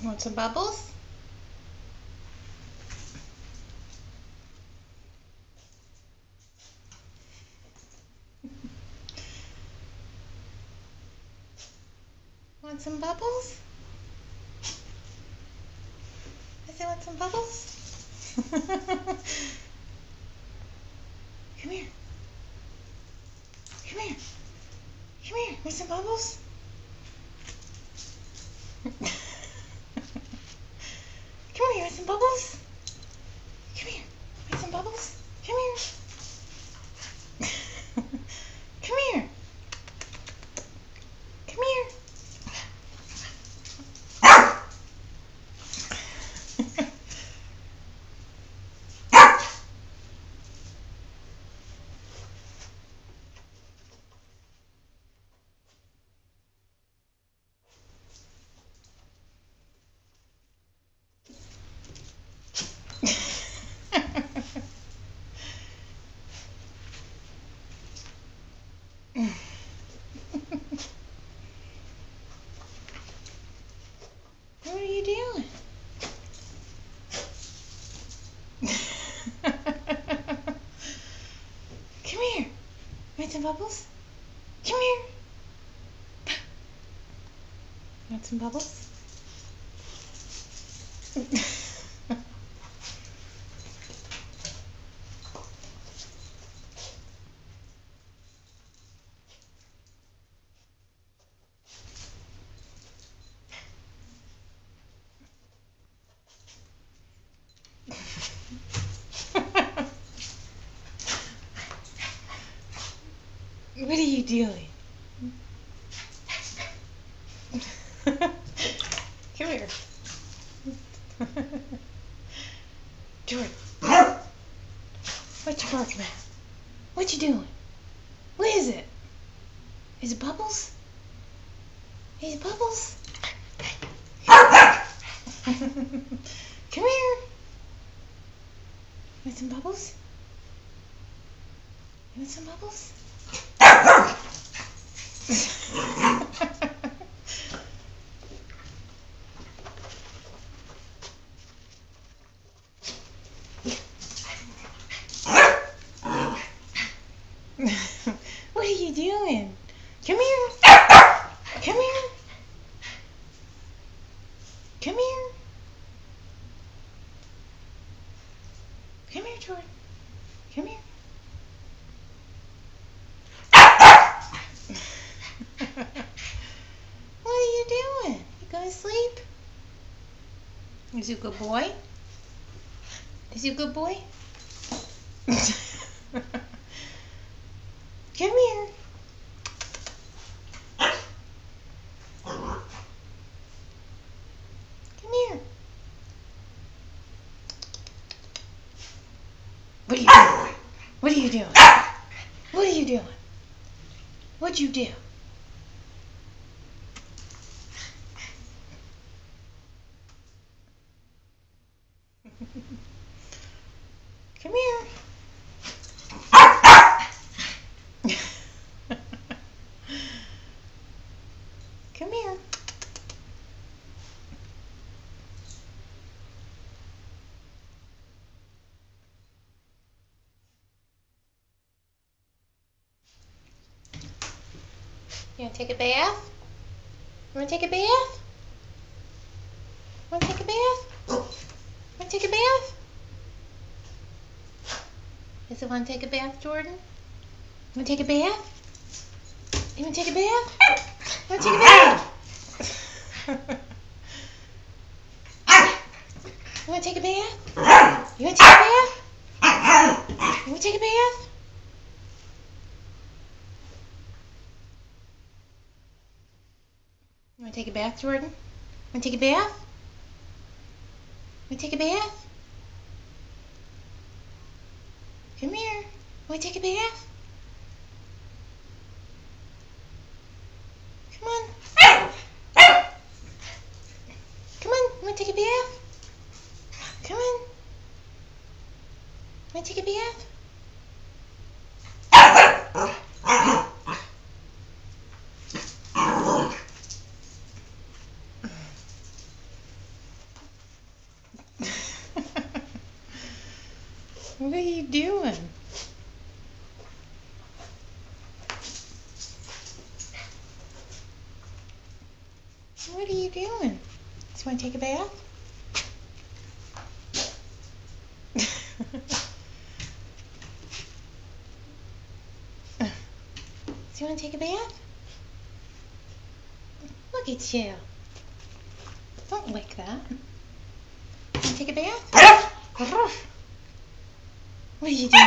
Want some bubbles? Want some bubbles? I said, want some bubbles? Come here. Come here. Come here. Want some bubbles? Come here. Want some bubbles? Come here. Want some bubbles? Come here. Come here. Come here. What are you doing? Come here. Want some bubbles? Come here. Want some bubbles? What are you doing? Come here. Jordan. What you barking at? What you doing? What is it? Is it Bubbles? Is it Bubbles? Come here. Want some bubbles? You want some bubbles? What are you doing? Come here. Come here. Come here. Come here, Jordan. Come here. What are you doing? You going to sleep? Is he a good boy? Is he a good boy? Come here. Come here. What are you doing? What are you doing? What are you doing? What'd you do? Come here. Come here. You want to take a bath? You want to take a bath? Want to take a bath? Want to take a bath? Does it want to take a bath, Jordan? Want to take a bath? You want to take a bath? Want to take a bath? You want to take a bath? You want to take a bath? You want to take a bath? You want to take a bath, Jordan? Want to take a bath? Want to take a bath? Come here. Want to take a bath? Come on. Come on. Want to take a bath? Come on. Want to take a bath? What are you doing? What are you doing? Just want to take a bath? Do you want to take a bath? Look at you. Don't lick that. Want to take a bath? What are you doing?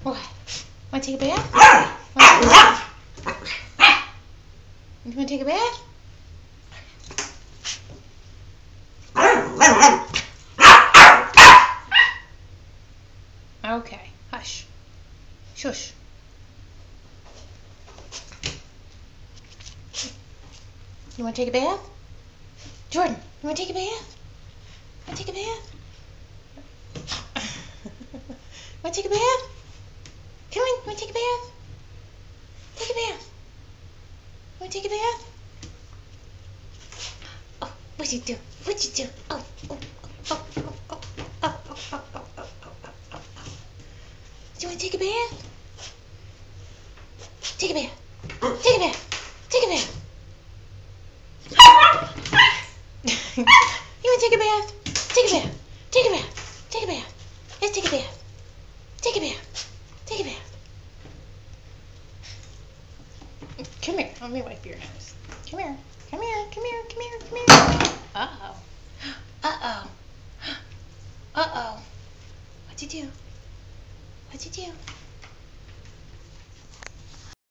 What? Want to take a bath? You want to take a bath? Okay, hush. Shush. You want to take a bath? Jordan, you want to take a bath? Want to take a bath? Want to take a bath? Come on, want to take a bath? Take a bath. Want to take a bath? Oh, what you do? What you do? Oh, oh, oh, oh, oh, oh, oh, oh, oh, oh, oh, oh. Do you want to take a bath? Take a bath. Take a bath. Take a bath. You want to take a bath? Take a bath. Take a bath. Take a bath. Let's take a bath. Take a bath. Take a bath. Come here. Let me wipe your nose. Come here. Come here. Come here. Come here. Come here. Uh-oh. Uh-oh. Uh-oh. What'd you do? What'd you do?